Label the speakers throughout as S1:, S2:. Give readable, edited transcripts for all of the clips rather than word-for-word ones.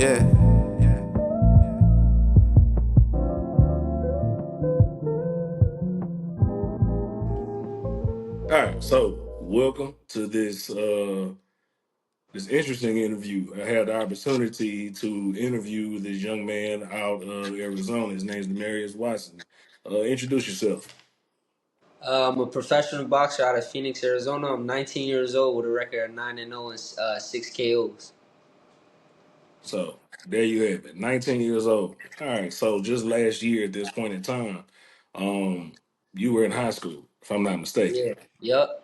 S1: Yeah.
S2: All right, so welcome to this interesting interview. I had the opportunity to interview this young man out of Arizona. His name's Demarius Watson. Introduce yourself.
S3: I'm a professional boxer out of Phoenix, Arizona. I'm 19 years old with a record of 9-0 and 6 KOs.
S2: So there you have it. 19 years old. All right. So just last year at this point in time, um, you were in high school, if I'm not mistaken.
S3: Yeah. Yup.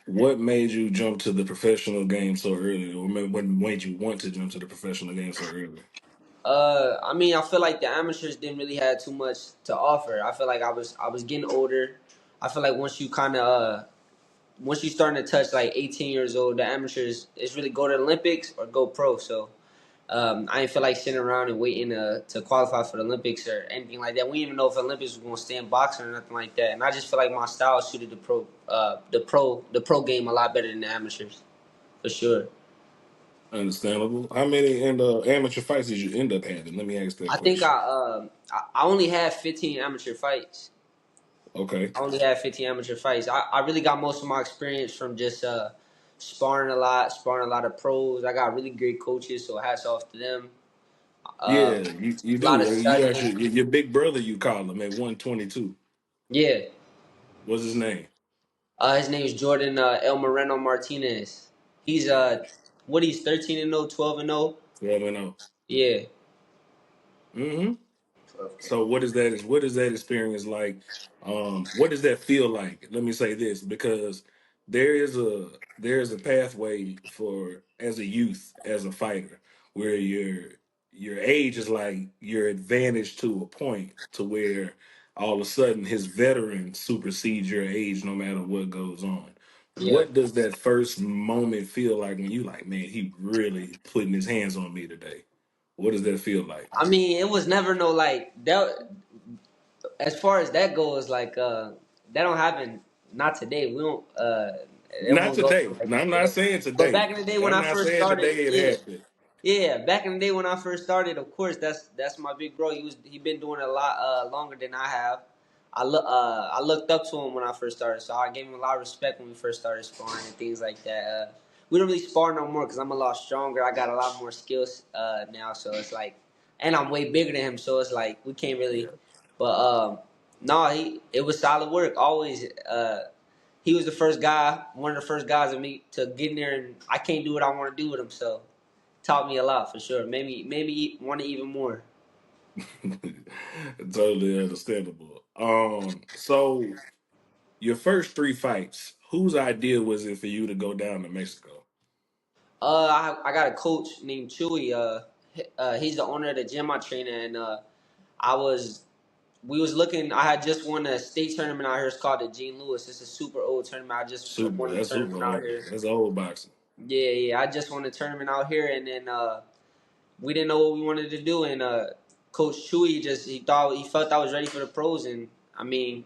S2: What made you jump to the professional game so early, or what made you want to jump to the professional game so early?
S3: I feel like the amateurs didn't really have too much to offer. I feel like I was getting older. I feel like once you starting to touch like 18 years old, the amateurs it's really go to the Olympics or go pro. So I didn't feel like sitting around and waiting to qualify for the Olympics or anything like that. We didn't even know if the Olympics was going to stay in boxing or nothing like that. And I just feel like my style suited the pro game a lot better than the amateurs, for sure.
S2: Understandable. How many in the amateur fights did you end up having? Let me ask that
S3: I think
S2: question.
S3: I only had 15 amateur fights.
S2: Okay.
S3: I only had 15 amateur fights. I really got most of my experience from just sparring a lot of pros. I got really great coaches, so hats off to them.
S2: Yeah,
S3: Um,
S2: you
S3: a lot of
S2: do. You
S3: studying.
S2: actually your big brother you call him at 122.
S3: Yeah.
S2: What's his name?
S3: His name is Jordan El Moreno Martinez. He's what he's 13-0, 12-0.
S2: 12 and 0.
S3: Yeah.
S2: Mm-hmm.
S3: 12K.
S2: So what is that experience like? What does that feel like? Let me say this because there is a pathway for as a youth, as a fighter, where your age is like your advantage to a point to where all of a sudden his veteran supersedes your age no matter what goes on.
S3: Yeah.
S2: What does that first moment feel like when you like, man, he really putting his hands on me today? What does that feel like?
S3: It was never no like that. As far as that goes, like that don't happen. Not today. We don't. It
S2: Not
S3: won't go
S2: today.
S3: like
S2: No, I'm
S3: that.
S2: not saying
S3: But
S2: today.
S3: back in the day when
S2: I'm
S3: I
S2: not
S3: first
S2: saying
S3: started,
S2: today it
S3: yeah,
S2: happened.
S3: yeah. Back in the day when I first started, of course, that's my big bro. He been doing it a lot longer than I have. I looked up to him when I first started, so I gave him a lot of respect when we first started sparring and things like that. We don't really spar no more because I'm a lot stronger. I got a lot more skills now, so it's like, and I'm way bigger than him, so it's like we can't really.
S2: Yeah.
S3: But no, it was solid work. Always, he was the first guy, one of the first guys of me to get in there, and I can't do what I want to do with him. So taught me a lot for sure. Maybe want to even more.
S2: Totally understandable. So your first three fights, whose idea was it for you to go down to Mexico?
S3: I got a coach named Chewy. He's the owner of the gym I train at, and I was we was looking. I had just won a state tournament out here. It's called the Gene Lewis. It's a super old tournament. I just
S2: Super.
S3: won the
S2: That's super
S3: tournament out
S2: old.
S3: here.
S2: That's old boxing.
S3: Yeah, yeah. I just won the tournament out here, and then we didn't know what we wanted to do, and Coach Chewy he felt I was ready for the pros, and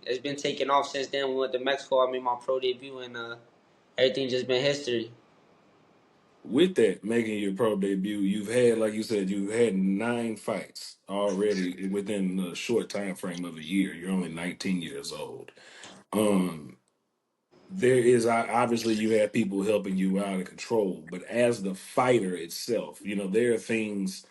S3: it's been taking off since then. We went to Mexico. I made my pro debut, and everything just been history.
S2: With that, making your pro debut, you've had, like you said, you've had 9 fights already within a short time frame of a year. You're only 19 years old. Um, there is obviously you have people helping you out and control, but as the fighter itself, there are things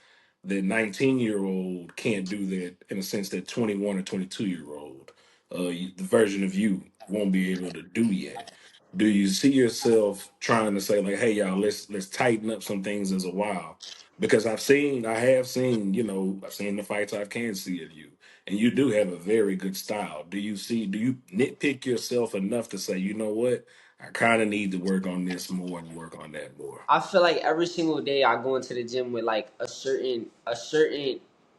S2: that 19-year-old can't do that in a sense that 21 or 22-year-old, the version of you won't be able to do yet. Do you see yourself trying to say like, hey y'all, let's tighten up some things as a while? Because I have seen, I've seen the fights I can see of you, and you do have a very good style. Do you nitpick yourself enough to say, you know what, I kind of need to work on this more and work on that more?
S3: I feel like every single day I go into the gym with like a certain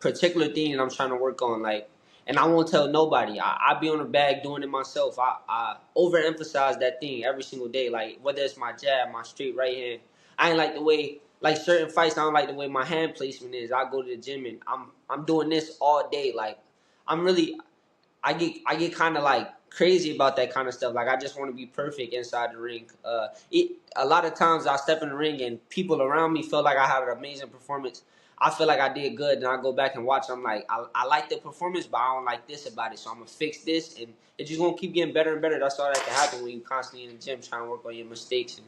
S3: particular thing that I'm trying to work on, like, and I won't tell nobody. I be on the bag doing it myself. I overemphasize that thing every single day, like whether it's my jab, my straight right hand. I ain't like the way like certain fights. I don't like the way my hand placement is. I go to the gym and I'm doing this all day. Like I'm really I get kind of like crazy about that kind of stuff. Like I just want to be perfect inside the ring. A lot of times I step in the ring and people around me feel like I have an amazing performance. I feel like I did good, and I go back and watch. I'm like, I like the performance, but I don't like this about it. So I'm gonna fix this, and it's just gonna keep getting better and better. That's all that can happen when you constantly in the gym trying to work on your mistakes. And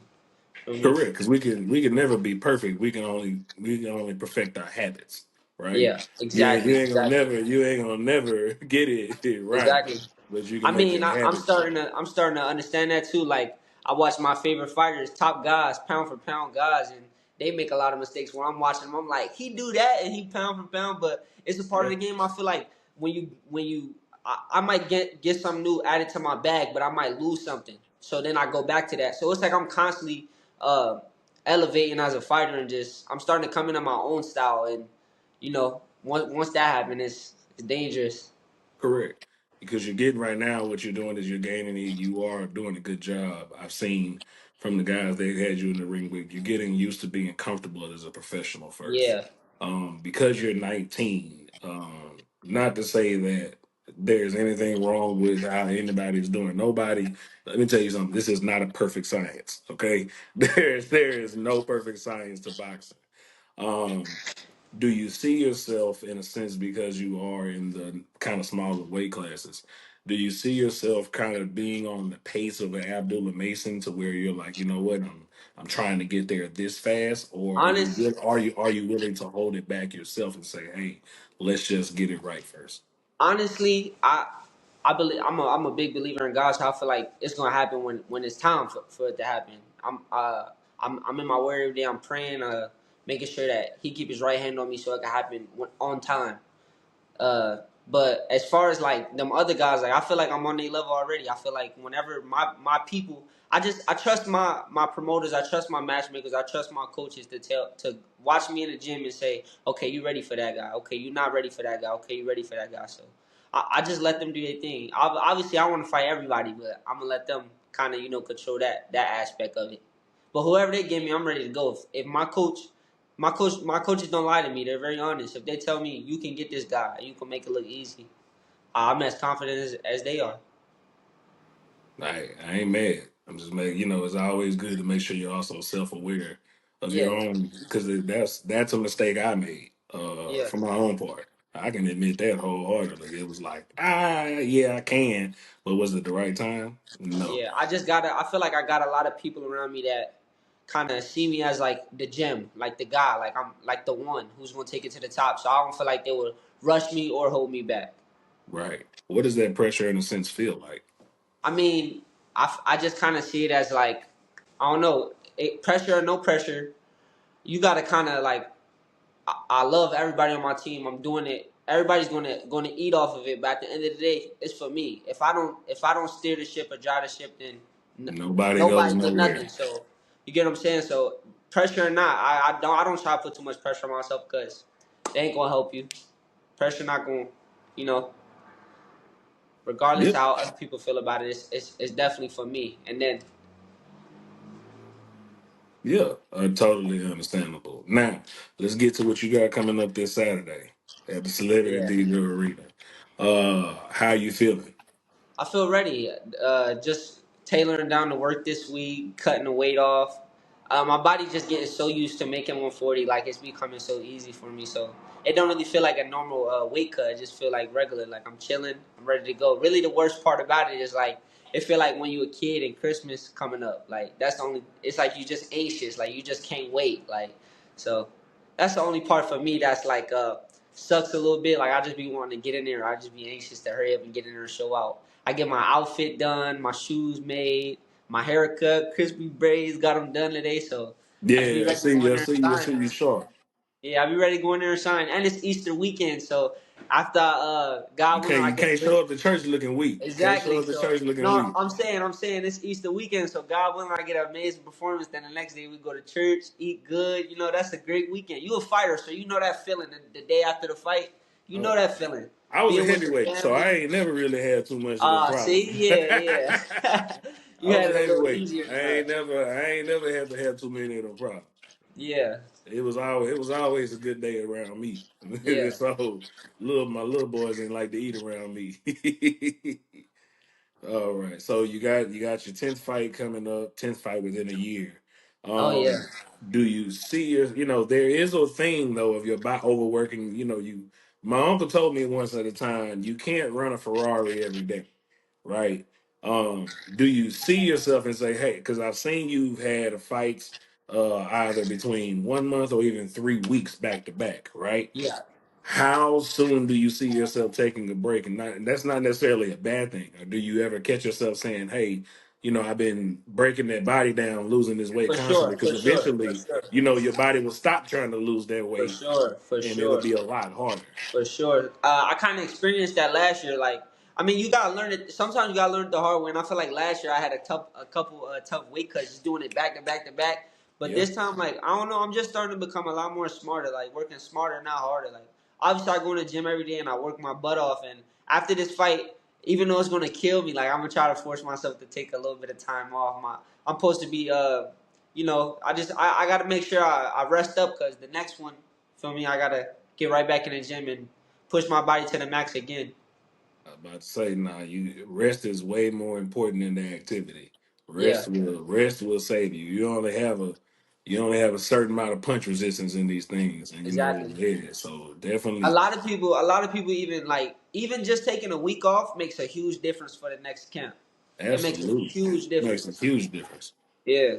S3: feel me?
S2: Correct, because we can never be perfect. We can only perfect our habits, right?
S3: Yeah,
S2: You ain't
S3: exactly,
S2: you ain't gonna
S3: exactly.
S2: never you ain't gonna never get it right,
S3: Exactly.
S2: but you
S3: I
S2: can make
S3: mean,
S2: your habits.
S3: I'm starting to understand that too. Like I watch my favorite fighters, top guys, pound for pound guys, and they make a lot of mistakes. When I'm watching them, I'm like, he do that and he pound for pound, but it's a part of
S2: Yeah,
S3: the game. I feel like I might get something new added to my bag, but I might lose something. So then I go back to that. So it's like I'm constantly uh, elevating as a fighter, and just I'm starting to come into my own style. And once that happens, it's dangerous.
S2: correct. Because you're getting right now, what you're doing is you're gaining it. You are doing a good job. I've seen from the guys they had you in the ring with, you're getting used to being comfortable as a professional first.
S3: Yeah.
S2: Because you're 19, not to say that there's anything wrong with how anybody's doing. Nobody, let me tell you something, this is not a perfect science, okay? There is no perfect science to boxing. Um, do you see yourself in a sense because you are in the kind of smaller weight classes? Do you see yourself kind of being on the pace of an Abdullah Mason to where you're like, you know what, I'm trying to get there this fast, or
S3: Honest,
S2: are you willing to hold it back yourself and say, hey, let's just get it right first?
S3: honestly, I believe I'm a big believer in God, so I feel like it's gonna happen when it's time for it to happen. I'm in my word every day. I'm praying, making sure that He keep His right hand on me so it can happen on time. Uh, but as far as like them other guys, like I feel like I'm on their level already. I feel like whenever my people, I trust my promoters, I trust my matchmakers, I trust my coaches to watch me in the gym and say, okay, you ready for that guy? Okay, you not ready for that guy? Okay, you ready for that guy? So I just let them do their thing. Obviously, I want to fight everybody, but I'm gonna let them kind of control that aspect of it. But whoever they give me, I'm ready to go. If my coaches don't lie to me. They're very honest. If they tell me you can get this guy, you can make it look easy, I'm as confident as they are.
S2: I ain't mad. I'm just mad. It's always good to make sure you're also self aware of your
S3: Yeah,
S2: own, because that's a mistake I made
S3: yeah,
S2: for my own part. I can admit that wholeheartedly. It was like, yeah, I can, but was it the right time? No.
S3: yeah. I feel like I got a lot of people around me that kind of see me as like the gem, like the guy, like I'm like the one who's gonna take it to the top. So I don't feel like they would rush me or hold me back.
S2: Right. What does that pressure in a sense feel like?
S3: I mean, I just kind of see it as like I don't know, pressure or no pressure. You gotta kind of like I love everybody on my team. I'm doing it. Everybody's gonna eat off of it. But at the end of the day, it's for me. If I don't steer the ship or drive the ship, then
S2: Nobody goes
S3: nobody get nothing.
S2: nowhere.
S3: So you get what I'm saying. So pressure or not, I don't try to put too much pressure on myself because they ain't gonna help you. Pressure not gonna, you know, regardless
S2: Yep.
S3: how other people feel about it, it's definitely for me. And then
S2: Yeah. Totally understandable. Now, let's get to what you got coming up this Saturday at the Celebrity
S3: yeah.
S2: Diva Arena. How you feeling?
S3: I feel ready. Just tailoring down the work this week, cutting the weight off. My body just getting so used to making 140, like it's becoming so easy for me. So it don't really feel like a normal weight cut. It just feel like regular. Like I'm chilling. I'm ready to go. Really, the worst part about it is like it feel like when you a kid and Christmas coming up. Like that's the only. It's like you just anxious. Like you just can't wait. Like so that's the only part for me that's like sucks a little bit. Like I just be wanting to get in there. I just be anxious to hurry up and get in there and show out. I get my outfit done, my shoes made, my haircut, crispy braids, got them done today. So I just be
S2: Yeah, I
S3: ready to
S2: see
S3: go in
S2: you. I
S3: there
S2: see you. I
S3: and
S2: see
S3: shine.
S2: you sharp.
S3: Yeah, I be ready to go in there and shine. And it's Easter weekend, so after
S2: You
S3: God willing,
S2: can't
S3: I
S2: you
S3: get a
S2: can't
S3: great
S2: show up to church looking weak. Can't show
S3: exactly.
S2: up to
S3: So
S2: church looking
S3: no,
S2: weak.
S3: I'm saying it's Easter weekend, so God willing, I get an amazing performance. Then the next day we go to church, eat good. That's a great weekend. You a fighter, so you know that feeling. The day after the fight, you know
S2: Oh,
S3: that feeling.
S2: I was a
S3: Being with your
S2: heavyweight, so I
S3: family.
S2: ain't never really had too much of a problem.
S3: See, yeah, yeah.
S2: I
S3: You
S2: was
S3: had
S2: a
S3: it a little
S2: heavyweight.
S3: easier
S2: I
S3: than
S2: ain't
S3: us.
S2: never I ain't never had to have too many of them problems.
S3: Yeah,
S2: It was always a good day around me.
S3: yeah.
S2: So my little boys didn't like to eat around me. All right. So you got your 10th fight coming up, 10th fight within a year.
S3: Oh yeah,
S2: Um, do you see there is a thing though of your body overworking, my uncle told me once at a time, you can't run a Ferrari every day, right? Do you see yourself and say, hey, because I've seen you've had fights either between 1 month or even 3 weeks back to back, right?
S3: yeah,
S2: How soon do you see yourself taking a break? And that's not necessarily a bad thing. Or do you ever catch yourself saying, hey, I've been breaking that body down, losing this weight
S3: for
S2: constantly,
S3: sure,
S2: because
S3: for sure, for
S2: eventually,
S3: sure,
S2: your body will stop trying to lose that
S3: for
S2: weight
S3: sure, for
S2: and it'll
S3: sure.
S2: be a lot harder.
S3: For sure. I kind of experienced that last year. Like, I mean, you gotta learn it. Sometimes you gotta learn it the hard way. And I feel like last year I had a couple tough weight cuts, just doing it back to back to back. But
S2: Yeah.
S3: this time, like, I don't know. I'm just starting to become a lot more smarter. Like, working smarter, not harder. Like, obviously, I go to the gym every day and I work my butt off. And after this fight, even though it's gonna kill me, like, I'm gonna try to force myself to take a little bit of time off. I'm supposed to be, I gotta make sure I rest up because the next one, feel me, I gotta get right back in the gym and push my body to the max again.
S2: I'm about to say, nah, you rest is way more important than the activity.
S3: Yeah,
S2: Rest will save you. You only have a certain amount of punch resistance in these things, and
S3: exactly.
S2: yeah. So
S3: A
S2: definitely,
S3: lot of people, even like even just taking a week off makes a huge difference for the next camp. It makes a
S2: absolutely
S3: huge
S2: makes a
S3: difference.
S2: huge difference.
S3: Yeah,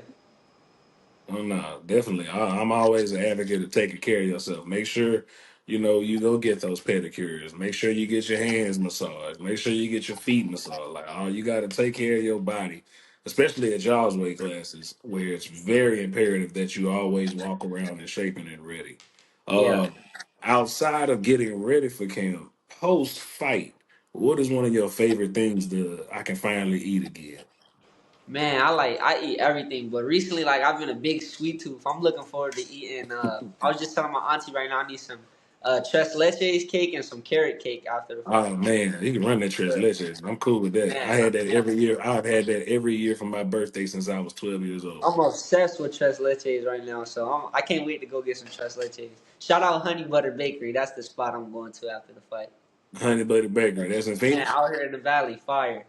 S2: Oh no, definitely. I'm always an advocate of taking care of yourself. Make sure, you go get those pedicures. Make sure you get your hands massaged. Make sure you get your feet massaged. Like, oh, you got to take care of your body, especially at y'all's weight classes, where it's very imperative that you always walk around in shape and ready.
S3: yeah.
S2: Uh, outside of getting ready for camp, post fight, what is one of your favorite things that I can finally eat again?
S3: Man, I eat everything, but recently like I've been a big sweet tooth. I'm looking forward to eating. I was just telling my auntie right now I need some tres leches cake and some carrot cake after the fight.
S2: Oh man, you can run that tres leches. I'm cool with that. I
S3: Man,
S2: had that every year. I've had that every year for my birthday since I was 12 years old.
S3: I'm obsessed with tres leches right now, so I can't wait to go get some tres leches. Shout out Honey Butter Bakery. That's the spot I'm going to after the fight.
S2: Honey Butter Bakery. That's in
S3: Man,
S2: Phoenix.
S3: out here in the valley, fire.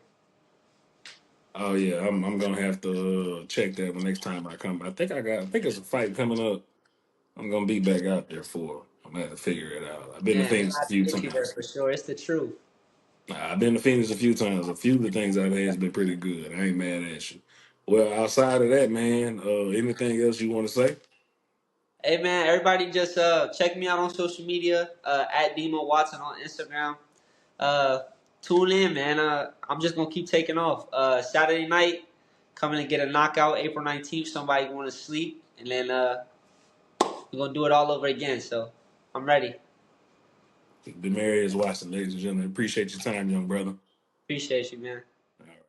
S2: Oh yeah, I'm gonna have to check that when next time I come. I think it's a fight coming up. I'm gonna be back out there for. I'm gonna have to figure it out. I've been to
S3: Man, we
S2: Phoenix a
S3: have to
S2: few
S3: get you there
S2: times.
S3: for sure. It's the truth.
S2: I've been to Phoenix a few times. A few of the things I've had has been pretty good. I ain't mad at you. Well, outside of that, man, anything else you want to say?
S3: Hey man, everybody just check me out on social media at Demo Watson on Instagram. Uh, Tune in, man. I'm just gonna keep taking off. Saturday night, coming to get a knockout. April 19th, somebody going to sleep, and then we're gonna do it all over again. So I'm ready.
S2: Demarius Watson, ladies and gentlemen. Appreciate your time, young brother.
S3: Appreciate you, man.
S2: All right.